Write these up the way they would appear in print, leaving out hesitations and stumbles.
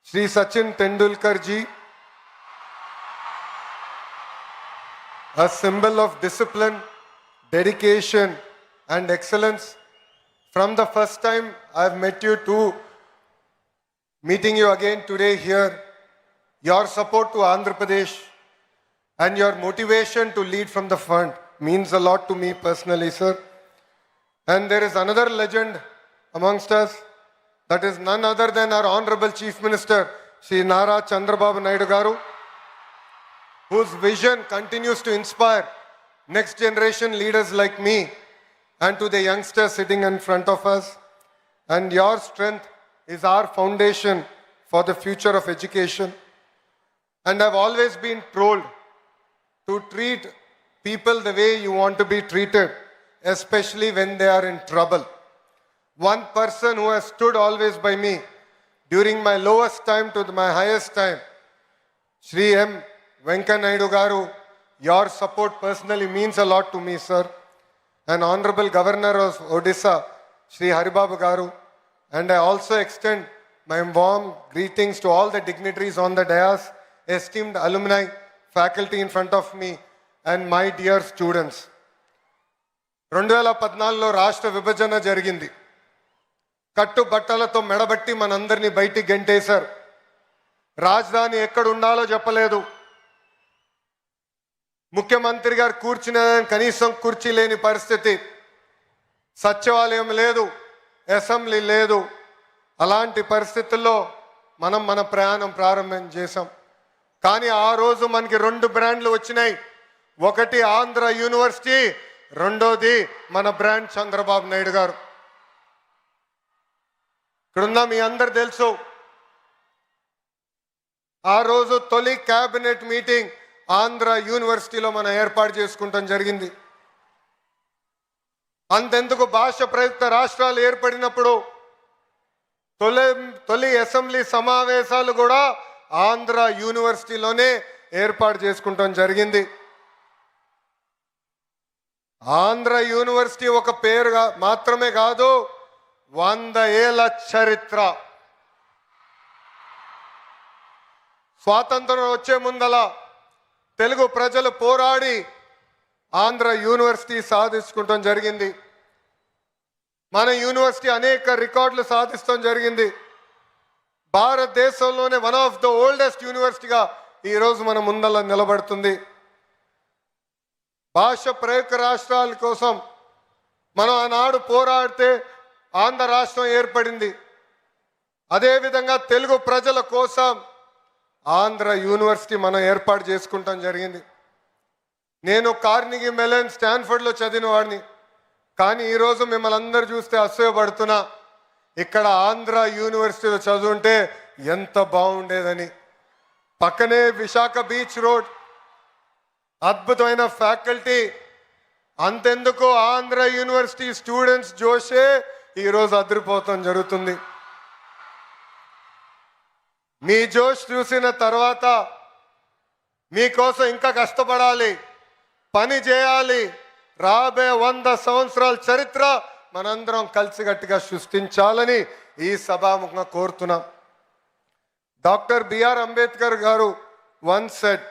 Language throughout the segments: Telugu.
Shri Sachin Tendulkar ji, a symbol of discipline, dedication and excellence. From the first time I've met you to meeting you again today here, your support to Andhra Pradesh and your motivation to lead from the front means a lot to me personally, sir. And there is another legend amongst us, that is none other than our Honorable Chief Minister, Shri Nara Chandrababu Naidu Garu, whose vision continues to inspire next generation leaders like me and to the youngsters sitting in front of us. And your strength is our foundation for the future of education. And I've always been told to treat people the way you want to be treated, especially when they are in trouble. One person who has stood always by me during my lowest time to my highest time, Shri M. Venkaiah Naidu Garu, your support personally means a lot to me, sir. And Honorable Governor of Odisha, Shri Haribabu Garu, and I also extend my warm greetings to all the dignitaries on the dais, esteemed alumni, faculty in front of me, and my dear students. 2014లో రాష్ట్ర విభజన జరిగింది. కట్టు బట్టలతో మెడబట్టి మనందరినీ బయటికి గెంటేశారు. రాజధాని ఎక్కడ ఉండాలో చెప్పలేదు. ముఖ్యమంత్రి గారు కూర్చునే కనీసం కుర్చీ లేని పరిస్థితి. సచివాలయం లేదు, అసెంబ్లీ లేదు. అలాంటి పరిస్థితుల్లో మనం మన ప్రయాణం ప్రారంభం చేశాం. కానీ ఆ రోజు మనకి 2 బ్రాండ్లు వచ్చినాయి. ఒకటి ఆంధ్ర యూనివర్సిటీ, రెండోది మన బ్రాండ్ చంద్రబాబు నాయుడు గారు. ఇక్కడున్న మీ అందరు తెలుసు, ఆ రోజు తొలి క్యాబినెట్ మీటింగ్ ఆంధ్ర యూనివర్సిటీలో మనం ఏర్పాటు చేసుకుంటాం జరిగింది. అంతెందుకు భాష ప్రయుక్త రాష్ట్రాలు ఏర్పడినప్పుడు తొలి అసెంబ్లీ సమావేశాలు కూడా ఆంధ్ర యూనివర్సిటీలోనే ఏర్పాటు చేసుకుంటాం జరిగింది. ఆంధ్ర యూనివర్సిటీ ఒక పేరు మాత్రమే కాదు, 100 ఏళ్ల చరిత్ర. స్వాతంత్రం వచ్చే ముందల తెలుగు ప్రజలు పోరాడి ఆంధ్ర యూనివర్సిటీ సాధించుకుంటాం జరిగింది. మన యూనివర్సిటీ అనేక రికార్డులు సాధిస్తాం జరిగింది. భారతదేశంలోనే వన్ ఆఫ్ ద ఓల్డెస్ట్ యూనివర్సిటీగా ఈరోజు మన ముందల నిలబడుతుంది. భాష ప్రయుక్త రాష్ట్రాల కోసం మనం ఆనాడు పోరాడితే ఆంధ్ర రాష్ట్రం ఏర్పడింది. అదేవిధంగా తెలుగు ప్రజల కోసం ఆంధ్ర యూనివర్సిటీ మనం ఏర్పాటు చేసుకుంటాం జరిగింది. నేను కార్నిగీ మెలన్ స్టాన్ఫర్డ్లో చదివిన వాడిని. కానీ ఈరోజు మిమ్మల్ని అందరూ చూస్తే అసూయపడుతున్నా, ఇక్కడ ఆంధ్ర యూనివర్సిటీలో చదువుంటే ఎంత బాగుండేదని. పక్కనే విశాఖ బీచ్ రోడ్, అద్భుతమైన ఫ్యాకల్టీ. అంతెందుకు ఆంధ్ర యూనివర్సిటీ స్టూడెంట్స్ జోషే ఈరోజు అదిరిపోతాం జరుగుతుంది. మీ జోష్ చూసిన తర్వాత మీకోసం ఇంకా కష్టపడాలి, పని చేయాలి. రాబోయే 100 సంవత్సరాల చరిత్ర మనందరం కలిసికట్టుగా సృష్టించాలని ఈ సభాముఖంగా కోరుతున్నాం. డాక్టర్ బిఆర్ అంబేద్కర్ గారు once said,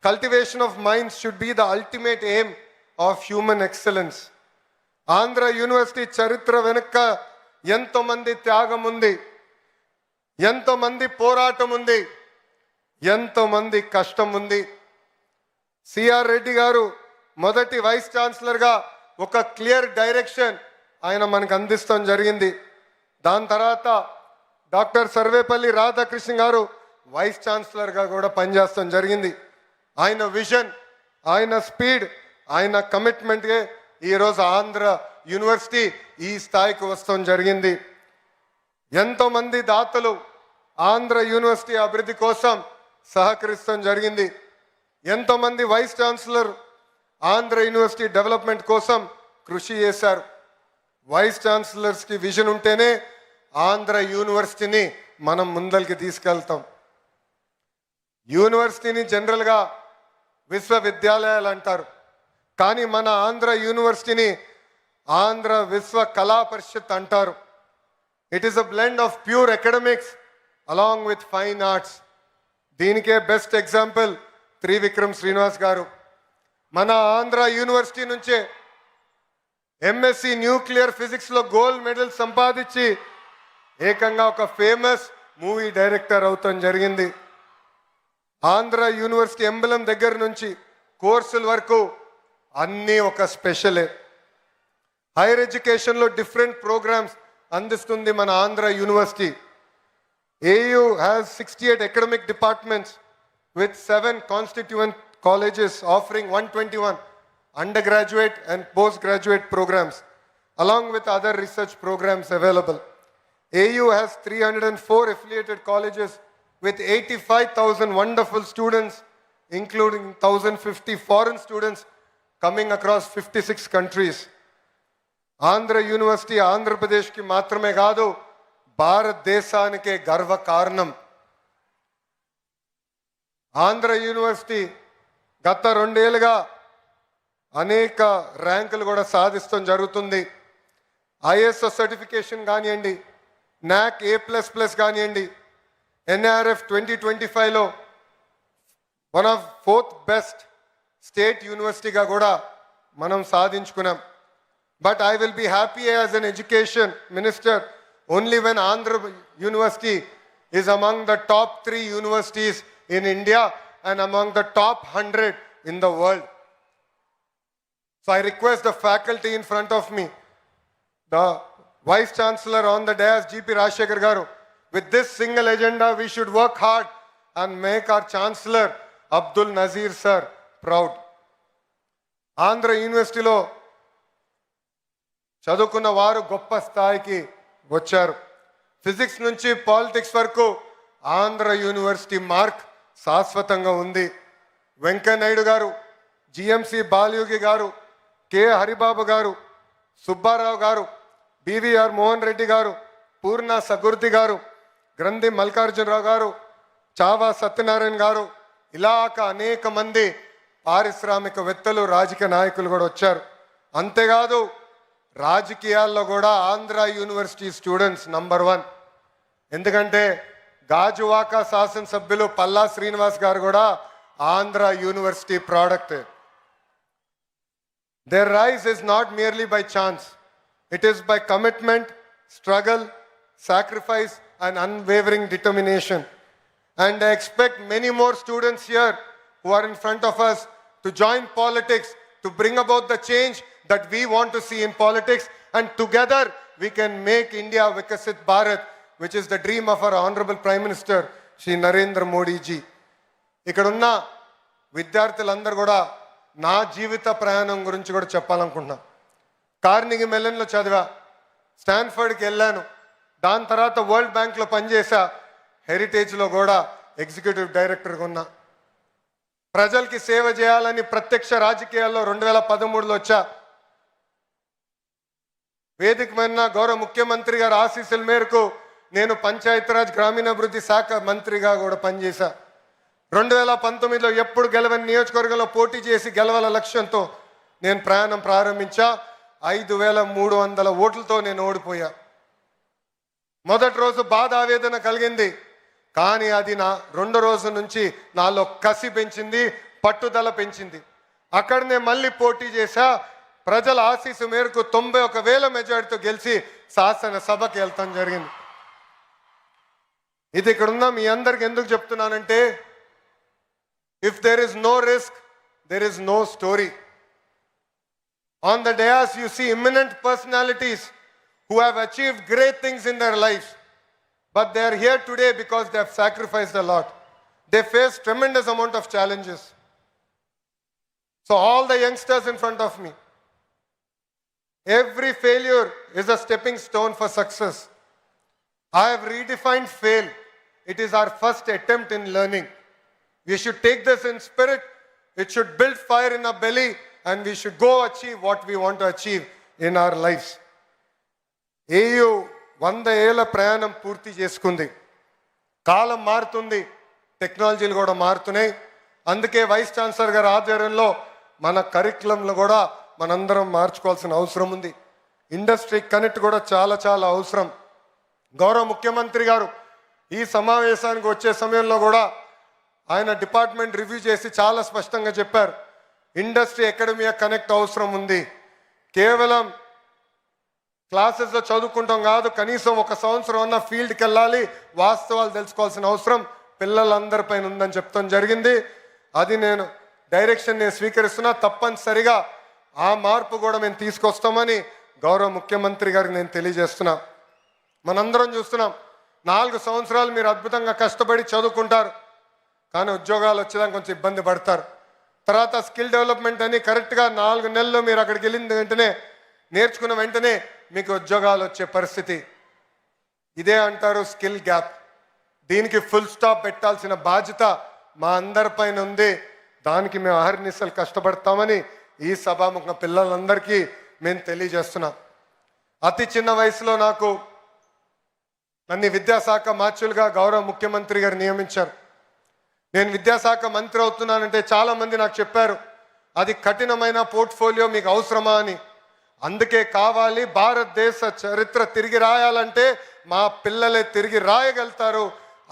cultivation of minds should be the ultimate aim of human excellence. Andhra university చరిత్ర వెనుక ఎంతో మంది త్యాగం ఉంది, ఎంతో మంది పోరాటం ఉంది, ఎంతో మంది కష్టం ఉంది. సిఆర్ రెడ్డి గారు మొదటి వైస్ ఛాన్సలర్గా ఒక క్లియర్ డైరెక్షన్ ఆయన మనకు అందిస్తాం జరిగింది. దాని తర్వాత డాక్టర్ సర్వేపల్లి రాధాకృష్ణ గారు వైస్ ఛాన్సలర్గా కూడా పనిచేస్తాం జరిగింది. ఆయన విజన్, ఆయన స్పీడ్, ఆయన కమిట్మెంట్గా ఈరోజు ఆంధ్ర యూనివర్సిటీ ఈ స్థాయికి వస్తాం జరిగింది. ఎంతోమంది దాతలు ఆంధ్ర యూనివర్సిటీ అభివృద్ధి కోసం సహకరిస్తాం జరిగింది. ఎంతోమంది vice chancellor Andhra university development కోసం కృషి చేశారు. వైస్ ఛాన్సలర్స్కి విజన్ ఉంటేనే ఆంధ్ర యూనివర్సిటీని మనం ముందరికి తీసుకెళ్తాం. యూనివర్సిటీని జనరల్గా విశ్వవిద్యాలయాలు అంటారు, కానీ మన ఆంధ్ర యూనివర్సిటీని ఆంధ్ర విశ్వ కళా పరిషత్ అంటారు. It is a blend of pure academics along with fine arts. దీనికే బెస్ట్ ఎగ్జాంపుల్ త్రివిక్రమ్ శ్రీనివాస్ గారు. మన ఆంధ్ర యూనివర్సిటీ నుంచే ఎంఎస్సి న్యూక్లియర్ ఫిజిక్స్లో గోల్డ్ మెడల్ సంపాదించి ఏకంగా ఒక ఫేమస్ మూవీ డైరెక్టర్ అవుతాం జరిగింది. ఆంధ్ర యూనివర్సిటీ ఎంబలం దగ్గర నుంచి కోర్సుల వరకు అన్నీ ఒక స్పెషలే. హైయర్ ఎడ్యుకేషన్లో డిఫరెంట్ ప్రోగ్రామ్స్ అందిస్తుంది మన Andhra university. AU has 68 academic departments with 7 constituent colleges offering 121 undergraduate and postgraduate programs along with other research programs available. AU has 304 affiliated colleges with 85,000 wonderful students including 1,050 foreign students coming across 56 countries. Andhra University Andhra Pradesh ki మాత్రమే కాదు భారతదేశానికే గర్వ కారణం. ఆంధ్ర యూనివర్సిటీ గత 2 ఏళ్ళుగా అనేక ర్యాంకులు కూడా సాధిస్తాం జరుగుతుంది. ISO సర్టిఫికేషన్ కానివ్వండి, NAC A++ కానివ్వండి, NRF 2025లో one of 4th best state యూనివర్సిటీగా కూడా మనం సాధించుకున్నాం. But I will be happy as an education minister only when Andhra University is among the top 3 universities in India and among the top 100 in the world. So I request the faculty in front of me, the Vice Chancellor on the dais, GP Rajshekhar Garu, with this single agenda we should work hard and make our Chancellor Abdul Nazir sir proud. Andhra University lo చదువుకున్న వారు గొప్ప స్థాయికి వచ్చారు. ఫిజిక్స్ నుంచి పాలిటిక్స్ వరకు ఆంధ్ర యూనివర్సిటీ మార్క్ శాశ్వతంగా ఉంది. వెంకయ్యనాయుడు గారు, GMC బాలయోగి గారు, K హరిబాబు గారు, సుబ్బారావు గారు, BVR మోహన్ రెడ్డి గారు, పూర్ణ సగుర్తి గారు, గ్రంథి మల్లికార్జునరావు గారు, చావా సత్యనారాయణ గారు, ఇలాక అనేక మంది పారిశ్రామికవేత్తలు, రాజకీయ నాయకులు కూడా వచ్చారు. అంతేకాదు రాజకీయాల్లో కూడా ఆంధ్ర యూనివర్సిటీ స్టూడెంట్స్ నంబర్ 1. ఎందుకంటే గాజువాక శాసనసభ్యులు పల్లా శ్రీనివాస్ గారు కూడా Andhra university product. Their rise is not merely by chance. It is by commitment, struggle, sacrifice and unwavering determination. And I expect many more students here who are in front of us to join politics, to bring about the change that we want to see in politics, and together we can make India Vikasit Bharat, which is the dream of our Honorable Prime Minister Shri Narendra Modi ji. ఇక్కడున్న విద్యార్థులందరూ కూడా నా జీవిత ప్రయాణం గురించి కూడా చెప్పాలనుకుంటున్నా. కార్నిగి మెలన్లో చదివా, స్టాన్ఫర్డ్కి వెళ్ళాను, దాని తర్వాత వరల్డ్ బ్యాంక్లో పనిచేసా, హెరిటేజ్లో కూడా ఎగ్జిక్యూటివ్ డైరెక్టర్గా ఉన్నా. ప్రజలకి సేవ చేయాలని ప్రత్యక్ష రాజకీయాల్లో 2013లో వచ్చా. వేదికమైన గౌరవ ముఖ్యమంత్రి గారి ఆశీస్సుల మేరకు నేను పంచాయతీరాజ్ గ్రామీణాభివృద్ధి శాఖ మంత్రిగా కూడా పనిచేశా. 2019లో ఎప్పుడు గెలవని నియోజకవర్గంలో పోటీ చేసి గెలవాల లక్ష్యంతో నేను ప్రయాణం ప్రారంభించా. 5300 ఓట్లతో నేను ఓడిపోయా. మొదటి రోజు బాధ ఆవేదన కలిగింది, కానీ అది నా 2వ రోజు నుంచి నాలో కసి పెంచింది, పట్టుదల పెంచింది. అక్కడనే మళ్ళీ పోటీ చేశా. ప్రజల ఆశీస్సు మేరకు 91,000 మెజారిటీతో గెలిచి శాసనసభకి వెళ్తాం జరిగింది. ఇది ఇక్కడున్న మీ అందరికి ఎందుకు చెప్తున్నానంటే, if there is no risk there is no story. On the dais you see eminent personalities who have achieved great things in their lives, but they are here today because they have sacrificed a lot. They face tremendous amount of challenges. So all the youngsters in front of me, every failure is a stepping stone for success. I have redefined fail. It is our first attempt in learning. We should take this in spirit. It should build fire in our belly and we should go achieve what we want to achieve in our lives. AU 100 ఏళ్ల ప్రయాణం పూర్తి చేసుకుంది. కాలం మారుతుంది, టెక్నాలజీలు కూడా మారుతున్నాయి. అందుకే వైస్ ఛాన్సలర్ గారి ఆధ్వర్యంలో మన కరికులంలో కూడా మనందరం మార్చుకోవాల్సిన అవసరం ఉంది. ఇండస్ట్రీ కనెక్ట్ కూడా చాలా చాలా అవసరం. గౌరవ ముఖ్యమంత్రి గారు ఈ సమావేశానికి వచ్చే సమయంలో కూడా ఆయన డిపార్ట్మెంట్ రివ్యూ చేసి చాలా స్పష్టంగా చెప్పారు, ఇండస్ట్రీ అకాడమియా కనెక్ట్ అవసరం ఉంది. కేవలం క్లాసెస్లో చదువుకుంటాం కాదు, కనీసం ఒక సంవత్సరం అన్న ఫీల్డ్కి వెళ్ళాలి, వాస్తవాలు తెలుసుకోవాల్సిన అవసరం పిల్లలందరిపైన ఉందని చెప్తాం జరిగింది. అది నేను డైరెక్షన్ నేను స్వీకరిస్తున్నా. తప్పనిసరిగా ఆ మార్పు కూడా మేము తీసుకొస్తామని గౌరవ ముఖ్యమంత్రి గారికి నేను తెలియజేస్తున్నా. మనందరం చూస్తున్నాం, 4 సంవత్సరాలు మీరు అద్భుతంగా కష్టపడి చదువుకుంటారు, కానీ ఉద్యోగాలు వచ్చేదానికి కొంచెం ఇబ్బంది పడతారు. తర్వాత స్కిల్ డెవలప్మెంట్ అని కరెక్ట్గా 4 నెలల్లో మీరు అక్కడికి వెళ్ళిన వెంటనే నేర్చుకున్న వెంటనే మీకు ఉద్యోగాలు వచ్చే పరిస్థితి. ఇదే అంటారు స్కిల్ గ్యాప్. దీనికి ఫుల్ స్టాప్ పెట్టాల్సిన బాధ్యత మా అందరిపైన ఉంది. దానికి మేము అహర్నిశలు కష్టపడతామని ఈ సభాముఖ పిల్లలందరికీ మేము తెలియజేస్తున్నాం. అతి చిన్న వయసులో నన్ను విద్యాశాఖ మార్చులుగా గౌరవ ముఖ్యమంత్రి గారు నియమించారు. నేను విద్యాశాఖ మంత్రి అవుతున్నానంటే చాలామంది నాకు చెప్పారు, అది కఠినమైన పోర్ట్ఫోలియో మీకు అవసరమా అని. అందుకే కావాలి, భారతదేశ చరిత్ర తిరిగి రాయాలంటే మా పిల్లలే తిరిగి రాయగలుగుతారు,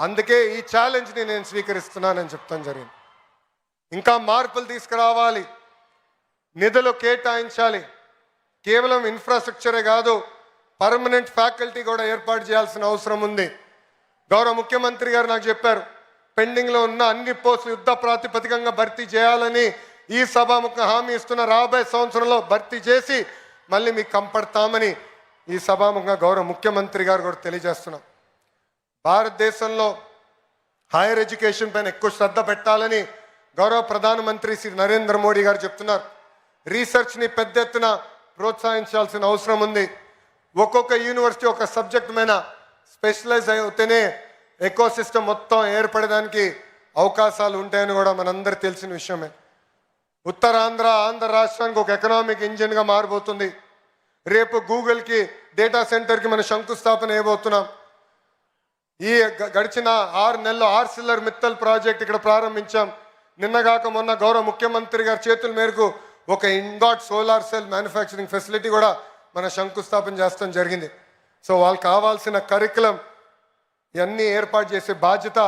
అందుకే ఈ ఛాలెంజ్ని నేను స్వీకరిస్తున్నానని చెప్తాను జరిగింది. ఇంకా మార్పులు తీసుకురావాలి, నిధులు కేటాయించాలి. కేవలం ఇన్ఫ్రాస్ట్రక్చరే కాదు, పర్మనెంట్ ఫ్యాకల్టీ కూడా ఏర్పాటు చేయాల్సిన అవసరం ఉంది. గౌరవ ముఖ్యమంత్రి గారు నాకు చెప్పారు, పెండింగ్లో ఉన్న అన్ని పోస్టులు యుద్ధ ప్రాతిపదికంగా భర్తీ చేయాలని ఈ సభాముఖ హామీ ఇస్తున్న. రాబోయే సంవత్సరంలో భర్తీ చేసి మళ్ళీ మీకు కంపడతామని ఈ సభాముఖంగా గౌరవ ముఖ్యమంత్రి గారు కూడా తెలియజేస్తున్నాం. భారతదేశంలో హైయర్ ఎడ్యుకేషన్ పైన ఎక్కువ శ్రద్ధ పెట్టాలని గౌరవ ప్రధానమంత్రి శ్రీ నరేంద్ర మోడీ గారు చెప్తున్నారు. రీసెర్చ్ని పెద్ద ఎత్తున ప్రోత్సహించాల్సిన అవసరం ఉంది. ఒక్కొక్క యూనివర్సిటీ ఒక సబ్జెక్ట్ మీద స్పెషలైజ్ అయితేనే ఎకో సిస్టమ్ మొత్తం ఏర్పడడానికి అవకాశాలు ఉంటాయని కూడా మనందరికీ తెలిసిన విషయమే. ఉత్తరాంధ్ర ఆంధ్ర రాష్ట్రానికి ఒక ఎకనామిక్ ఇంజిన్గా మారిపోతుంది. రేపు గూగుల్కి డేటా సెంటర్కి మనం శంకుస్థాపన వేయబోతున్నాం. ఈ గడిచిన 6 నెలల్లో ఆర్సిల్లర్ మిత్తల్ ప్రాజెక్ట్ ఇక్కడ ప్రారంభించాం. నిన్నగాక మొన్న గౌరవ ముఖ్యమంత్రి గారి చేతుల మేరకు ఒక ఇంగాట్ సోలార్ సెల్ మ్యానుఫ్యాక్చరింగ్ ఫెసిలిటీ కూడా మన శంకుస్థాపన చేస్తాం జరిగింది. సో వాళ్ళకి కావాల్సిన కరికులం ఇవన్నీ ఏర్పాటు చేసే బాధ్యత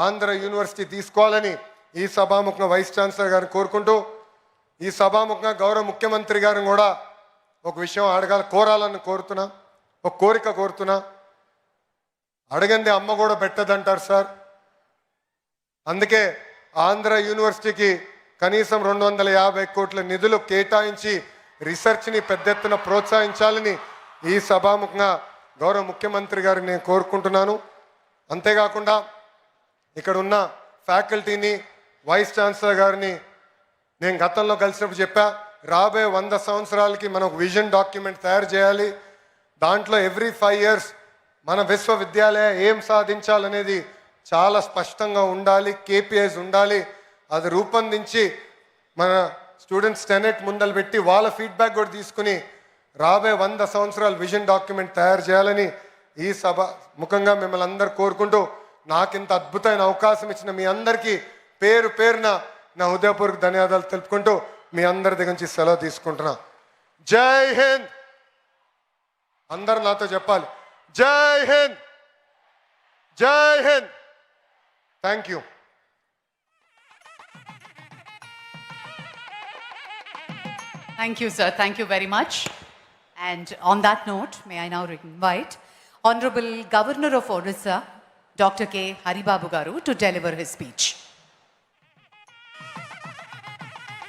ఆంధ్ర యూనివర్సిటీ తీసుకోవాలని ఈ సభాముఖంగా వైస్ ఛాన్సలర్ గారిని కోరుకుంటూ, ఈ సభాముఖంగా గౌరవ ముఖ్యమంత్రి గారిని కూడా ఒక విషయం కోరాలని కోరుతున్నా, ఒక కోరిక కోరుతున్నా. అడగంది అమ్మ కూడా పెట్టదంటారు సార్. అందుకే ఆంధ్ర యూనివర్సిటీకి కనీసం 250 కోట్ల నిధులు కేటాయించి రీసెర్చ్ని పెద్ద ఎత్తున ప్రోత్సహించాలని ఈ సభాముఖంగా గౌరవ ముఖ్యమంత్రి గారిని నేను కోరుకుంటున్నాను. అంతేకాకుండా ఇక్కడ ఉన్న ఫ్యాకల్టీని, వైస్ ఛాన్సలర్ గారిని నేను గతంలో కలిసినప్పుడు చెప్పా, రాబోయే 100 సంవత్సరాలకి మనం ఒక విజన్ డాక్యుమెంట్ తయారు చేయాలి. దాంట్లో ఎవ్రీ 5 years మన విశ్వవిద్యాలయం ఏం సాధించాలనేది చాలా స్పష్టంగా ఉండాలి, కేపీఐస్ ఉండాలి. అది రూపొందించి మన స్టూడెంట్స్ టెనెట్ ముందలు పెట్టి వాళ్ళ ఫీడ్బ్యాక్ కూడా తీసుకుని రాబోయే 100 సంవత్సరాలు విజన్ డాక్యుమెంట్ తయారు చేయాలని ఈ సభ ముఖంగా మిమ్మల్ని అందరూ కోరుకుంటూ, నాకు ఇంత అద్భుతమైన అవకాశం ఇచ్చిన మీ అందరికీ పేరు పేరున నా హృదయపూర్వక ధన్యవాదాలు తెలుపుకుంటూ మీ అందరి దగ్గర నుంచి సెలవు తీసుకుంటున్నా. జై హింద్. అందరూ నాతో చెప్పాలి, జై హింద్, జై Hind. Thank you. Thank you, sir. Thank you very much. And on that note, may I now invite Honorable Governor of Orissa, Dr. K. Haribabu Garu, to deliver his speech.